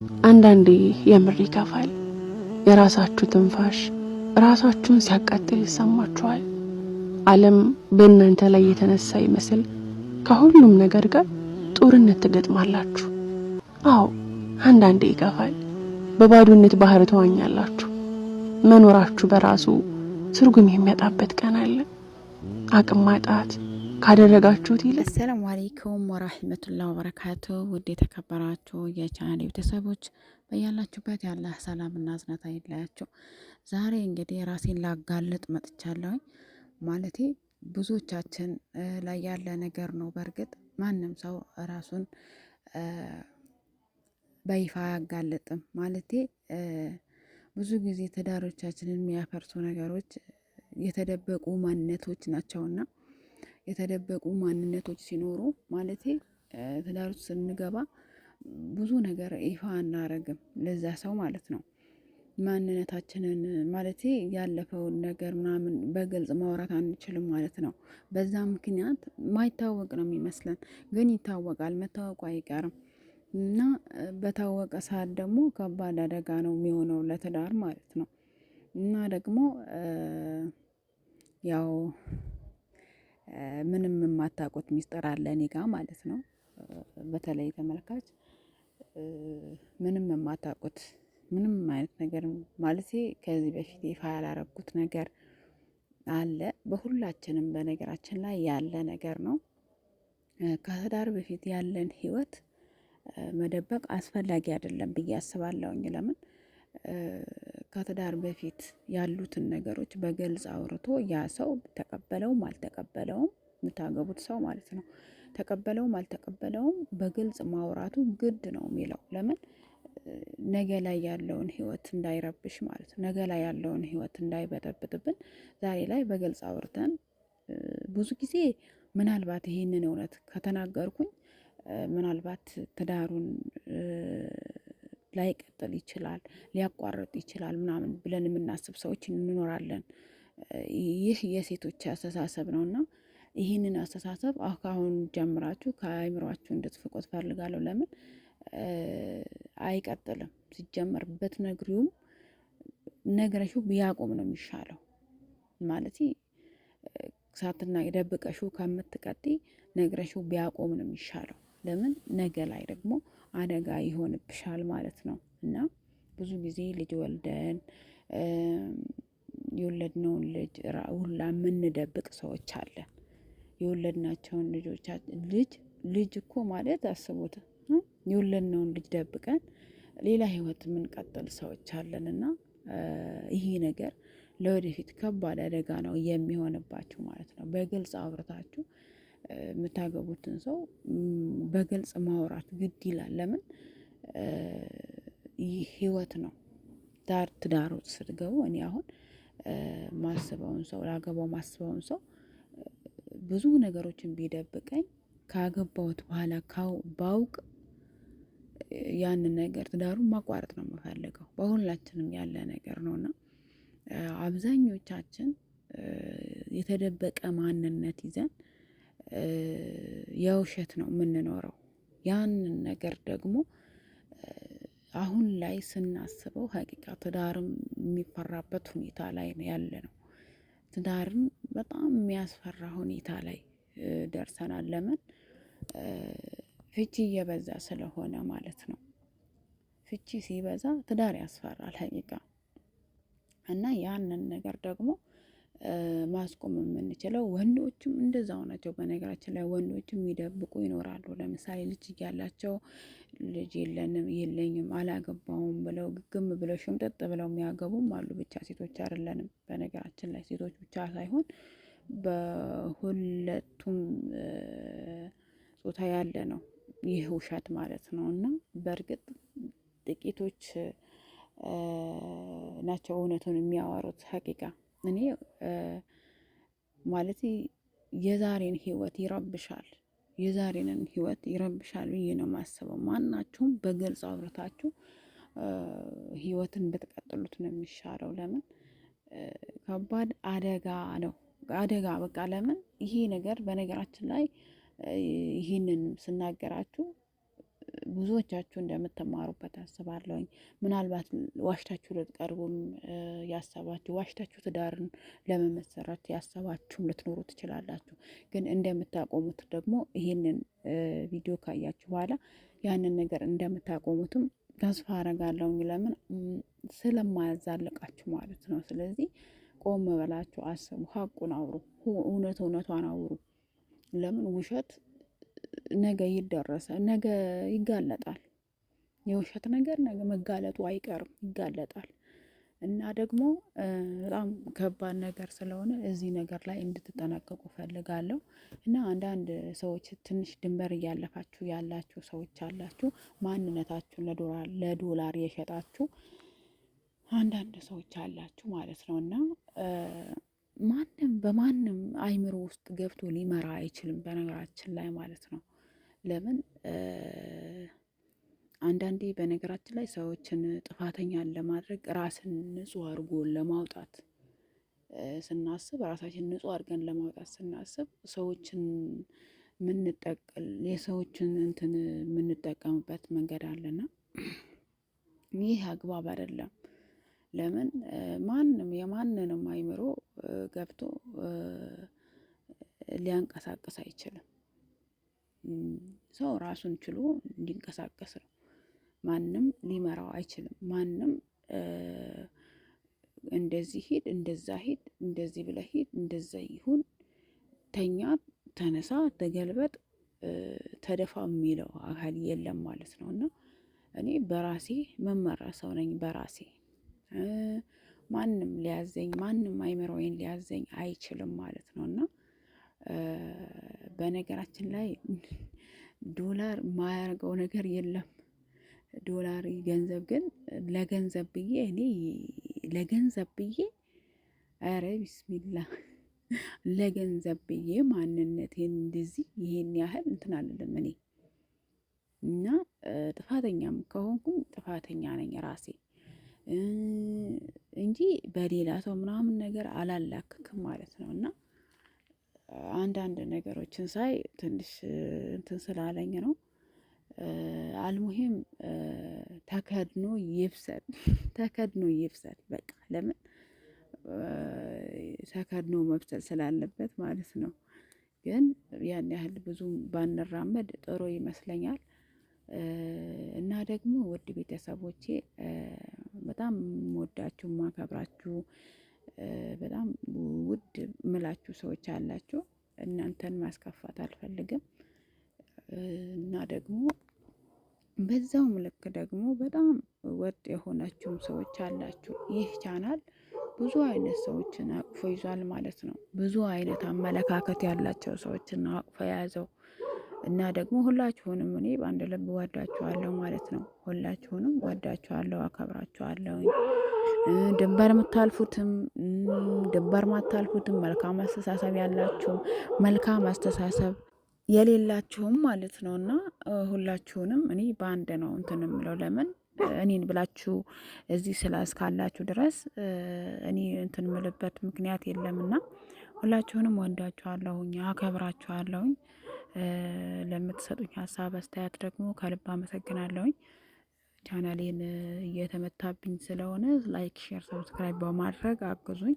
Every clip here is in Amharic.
አንዳንዴ የምር ይከፋል። የራሳችሁ ትንፋሽ ራሳችሁን ሲያቃጥል ይሰማችኋል። ዓለም በእናንተ ላይ የተነሳ ይመስል ከሁሉም ነገር ጋር ጦርነት ትገጥማላችሁ። አዎ አንዳንዴ ይከፋል። በባዶነት ባህር ተዋኛላችሁ። መኖራችሁ በራሱ ትርጉም የሚያጣበት ቀን አለ። አቅም ማጣት ካደረጋችሁት ይልቅ። አሰላሙ አለይኩም ወራህመቱላሂ ወበረካቱ። ውድ የተከበራችሁ የቻናሌ ቤተሰቦች በያላችሁበት ያለ ሰላምና እዝነት አይለያችሁ። ዛሬ እንግዲህ ራሴን ላጋለጥ መጥቻለሁ። ማለቴ ብዙዎቻችን ላይ ያለ ነገር ነው። በእርግጥ ማንም ሰው ራሱን በይፋ አያጋልጥም። ማለቴ ብዙ ጊዜ ትዳሮቻችንን የሚያፈርሱ ነገሮች የተደበቁ ማንነቶች ናቸውና የተደበቁ ማንነቶች ሲኖሩ ማለቴ ትዳር ውስጥ ስንገባ ብዙ ነገር ይፋ አናረግም ለዛ ሰው ማለት ነው። ማንነታችንን ማለቴ ያለፈውን ነገር ምናምን በግልጽ ማውራት አንችልም ማለት ነው። በዛ ምክንያት ማይታወቅ ነው የሚመስለን፣ ግን ይታወቃል፣ መታወቁ አይቀርም እና በታወቀ ሰዓት ደግሞ ከባድ አደጋ ነው የሚሆነው ለትዳር ማለት ነው። እና ደግሞ ያው ምንም የማታውቁት ሚስጥር አለ እኔ ጋ ማለት ነው። በተለይ ተመልካች ምንም የማታውቁት ምንም አይነት ነገር ማለቴ ከዚህ በፊት ይፋ ያላረኩት ነገር አለ። በሁላችንም በነገራችን ላይ ያለ ነገር ነው። ከትዳር በፊት ያለን ህይወት መደበቅ አስፈላጊ አይደለም ብዬ አስባለሁኝ። ለምን ከትዳር በፊት ያሉትን ነገሮች በግልጽ አውርቶ ያ ሰው ተቀበለውም አልተቀበለውም የምታገቡት ሰው ማለት ነው ተቀበለውም አልተቀበለውም በግልጽ ማውራቱ ግድ ነው የሚለው። ለምን ነገ ላይ ያለውን ህይወት እንዳይረብሽ ማለት ነው። ነገ ላይ ያለውን ህይወት እንዳይበጠብጥብን ዛሬ ላይ በግልጽ አውርተን ብዙ ጊዜ ምናልባት ይሄንን እውነት ከተናገርኩኝ ምናልባት ትዳሩን ላይቀጥል ይችላል፣ ሊያቋርጥ ይችላል ምናምን ብለን የምናስብ ሰዎች እንኖራለን። ይህ የሴቶች አስተሳሰብ ነውና ይህንን አስተሳሰብ አሁን ጀምራችሁ ከአእምሯችሁ እንድትፍቁት ፈልጋለሁ። ለምን አይቀጥልም። ሲጀመር ብትነግሪውም ነግረሽው ቢያቆም ነው የሚሻለው። ማለት ሳትና የደብቀሽው ከምትቀጥይ ነግረሽው ቢያቆም ነው የሚሻለው። ለምን ነገ ላይ ደግሞ አደጋ ይሆንብሻል ማለት ነው። እና ብዙ ጊዜ ልጅ ወልደን የወለድነውን ልጅ ሁላ የምንደብቅ ሰዎች አለን። የወለድናቸውን ልጅ እኮ ማለት አስቡት፣ የወለድነውን ልጅ ደብቀን ሌላ ህይወት የምንቀጥል ሰዎች አለን። እና ይሄ ነገር ለወደፊት ከባድ አደጋ ነው የሚሆንባችሁ ማለት ነው። በግልጽ አውርታችሁ የምታገቡትን ሰው በግልጽ ማውራት ግድ ይላል። ለምን ይህ ህይወት ነው። ትዳር ውስጥ ስትገቡ እኔ አሁን ማስበውን ሰው ላገባው ማስበውን ሰው ብዙ ነገሮችን ቢደብቀኝ ካገባሁት በኋላ ባውቅ ያንን ነገር ትዳሩን ማቋረጥ ነው የምፈልገው። በሁላችንም ያለ ነገር ነውና አብዛኞቻችን የተደበቀ ማንነት ይዘን የውሸት ነው የምንኖረው። ያንን ነገር ደግሞ አሁን ላይ ስናስበው ሀቂቃ ትዳርም የሚፈራበት ሁኔታ ላይ ነው ያለ ነው። ትዳርን በጣም የሚያስፈራ ሁኔታ ላይ ደርሰናል። ለምን ፍቺ እየበዛ ስለሆነ ማለት ነው። ፍቺ ሲበዛ ትዳር ያስፈራል ሀቂቃ። እና ያንን ነገር ደግሞ ማስቆም የምንችለው ወንዶችም እንደዛው ናቸው። በነገራችን ላይ ወንዶችም የሚደብቁ ይኖራሉ። ለምሳሌ ልጅ እያላቸው ልጅ የለኝም አላገባውም ብለው ግግም ብለው ሽምጥጥ ብለው የሚያገቡም አሉ። ብቻ ሴቶች አይደለንም። በነገራችን ላይ ሴቶች ብቻ ሳይሆን በሁለቱም ጾታ ያለ ነው ይህ ውሸት ማለት ነው። እና በእርግጥ ጥቂቶች ናቸው እውነቱን የሚያወሩት ሀቂቃ። እኔ ማለት የዛሬን ህይወት ይረብሻል ብዬ ነው የማስበው። ማናችሁም በግልጽ አውርታችሁ ህይወትን ብትቀጥሉት ነው የሚሻለው። ለምን ከባድ አደጋ ነው። በቃ ለምን ይሄ ነገር በነገራችን ላይ ይህንን ስናገራችሁ ብዙዎቻችሁ እንደምትማሩበት አስባለሁኝ። ምናልባት ዋሽታችሁ ልትቀርቡም ያሰባችሁ ዋሽታችሁ ትዳርን ለመመሰረት ያሰባችሁም ልትኖሩ ትችላላችሁ። ግን እንደምታቆሙት ደግሞ ይሄንን ቪዲዮ ካያችሁ በኋላ ያንን ነገር እንደምታቆሙትም ተስፋ አረጋለሁ። ለምን ስለማያዛልቃችሁ ማለት ነው። ስለዚህ ቆም በላችሁ አስቡ፣ ሀቁን አውሩ፣ እውነቷን አውሩ። ለምን ውሸት ነገ ነገ ይጋለጣል። የውሸት ነገር ነገ መጋለጡ አይቀርም፣ ይጋለጣል። እና ደግሞ በጣም ከባድ ነገር ስለሆነ እዚህ ነገር ላይ እንድትጠነቀቁ ፈልጋለሁ። እና አንዳንድ ሰዎች ትንሽ ድንበር እያለፋችሁ ያላችሁ ሰዎች አላችሁ፣ ማንነታችሁን ለዶላር የሸጣችሁ አንዳንድ ሰዎች አላችሁ ማለት ነው። እና ማንም በማንም አይምሮ ውስጥ ገብቶ ሊመራ አይችልም በነገራችን ላይ ማለት ነው። ለምን አንዳንዴ በነገራችን ላይ ሰዎችን ጥፋተኛን ለማድረግ ራስን ንጹህ አድርጎ ለማውጣት ስናስብ ራሳችን ንጹህ አድርገን ለማውጣት ስናስብ ሰዎችን የሰዎችን እንትን የምንጠቀምበት መንገድ አለና ይህ አግባብ አይደለም። ለምን የማንንም አይምሮ ገብቶ ሊያንቀሳቅስ አይችልም። ሰው ራሱን ችሎ እንዲንቀሳቀስ ነው። ማንም ሊመራው አይችልም። ማንም እንደዚህ ሂድ፣ እንደዛ ሂድ፣ እንደዚህ ብለህ ሂድ፣ እንደዛ ይሁን፣ ተኛ፣ ተነሳ፣ ተገልበጥ፣ ተደፋ የሚለው አካል የለም ማለት ነው። እና እኔ በራሴ መመራ ሰው ነኝ። በራሴ ማንም አይምሮዬን ሊያዘኝ አይችልም ማለት ነው። እና በነገራችን ላይ ዶላር ማያርገው ነገር የለም። ዶላር ገንዘብ ግን ለገንዘብ ብዬ አረ ቢስሚላ ለገንዘብ ብዬ ማንነቴን እንደዚህ ይሄን ያህል እንትን አልልም እኔ። እና ጥፋተኛም ከሆንኩኝ ጥፋተኛ ነኝ ራሴ እንጂ በሌላ ሰው ምናምን ነገር አላላክክም ማለት ነው። እና አንዳንድ ነገሮችን ሳይ ትንሽ እንትን ስላለኝ ነው። አልሙሂም ተከድኖ ይብሰል በቃ። ለምን ተከድኖ መብሰል ስላለበት ማለት ነው። ግን ያን ያህል ብዙም ባንራመድ ጥሩ ይመስለኛል። እና ደግሞ ውድ ቤተሰቦቼ በጣም ወዳችሁ ማከብራችሁ በጣም ውድ ምላችሁ ሰዎች አላችሁ። እናንተን ማስከፋት አልፈልግም። እና ደግሞ በዛውም ልክ ደግሞ በጣም ወጥ የሆናችሁም ሰዎች አላችሁ። ይህ ቻናል ብዙ አይነት ሰዎችን አቅፎ ይዟል ማለት ነው። ብዙ አይነት አመለካከት ያላቸው ሰዎችን አቅፎ የያዘው እና ደግሞ ሁላችሁንም እኔ በአንድ ልብ ወዳችኋለሁ ማለት ነው። ሁላችሁንም ወዳችኋለሁ፣ አከብራችኋለሁ። ድንበር የምታልፉትም ድንበር ማታልፉትም መልካም አስተሳሰብ ያላችሁ መልካም አስተሳሰብ የሌላችሁም ማለት ነው። እና ሁላችሁንም እኔ በአንድ ነው እንትን የምለው። ለምን እኔን ብላችሁ እዚህ እስካላችሁ ድረስ እኔ እንትን የምልበት ምክንያት የለምና ሁላችሁንም ወዳችኋለሁኝ፣ አከብራችኋለሁኝ። ለምትሰጡኝ ሀሳብ አስተያየት ደግሞ ከልብ አመሰግናለሁኝ። ቻናሌን እየተመታብኝ ስለሆነ ላይክ፣ ሼር፣ ሰብስክራይብ በማድረግ አግዙኝ።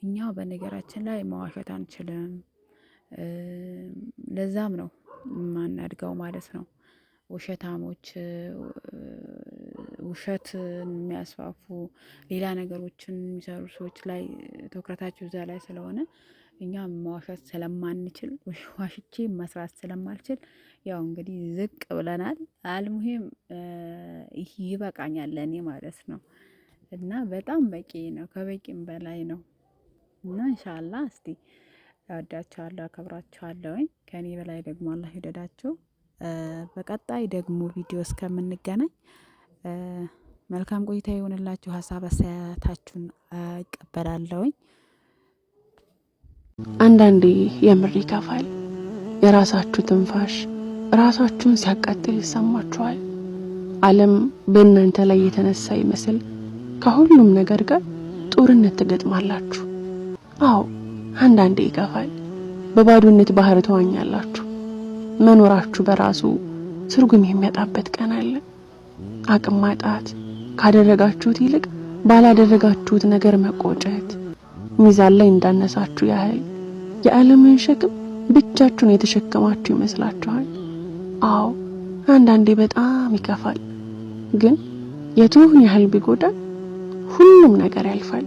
እኛ በነገራችን ላይ መዋሸት አንችልም። ለዛም ነው ማናድገው ማለት ነው። ውሸታሞች ውሸትን የሚያስፋፉ ሌላ ነገሮችን የሚሰሩ ሰዎች ላይ ትኩረታቸው እዛ ላይ ስለሆነ እኛም መዋሸት ስለማንችል ዋሽቼ መስራት ስለማልችል ያው እንግዲህ ዝቅ ብለናል። አልሙሂም ይበቃኛል ለእኔ ማለት ነው። እና በጣም በቂ ነው፣ ከበቂም በላይ ነው። እና ኢንሻአላህ እስቲ እወዳችኋለሁ፣ አከብራችኋለሁኝ። ከኔ በላይ ደግሞ አላህ ይውደዳችሁ። በቀጣይ ደግሞ ቪዲዮ እስከምንገናኝ መልካም ቆይታ ይሆንላችሁ። ሀሳብ አስተያየታችሁን እቀበላለሁኝ። አንዳንዴ የምር ይከፋል። የራሳችሁ ትንፋሽ ራሳችሁን ሲያቃጥል ይሰማችኋል። ዓለም በእናንተ ላይ የተነሳ ይመስል ከሁሉም ነገር ጋር ጦርነት ትገጥማላችሁ። አዎ አንዳንዴ ይከፋል። በባዶነት ባህር ተዋኛላችሁ። መኖራችሁ በራሱ ትርጉም የሚያጣበት ቀን አለ። አቅም ማጣት፣ ካደረጋችሁት ይልቅ ባላደረጋችሁት ነገር መቆጨት፣ ሚዛን ላይ እንዳነሳችሁ ያህል የዓለምን ሸክም ብቻችሁን የተሸከማችሁ ይመስላችኋል። አዎ አንዳንዴ በጣም ይከፋል፣ ግን የቱን ያህል ቢጎዳ ሁሉም ነገር ያልፋል።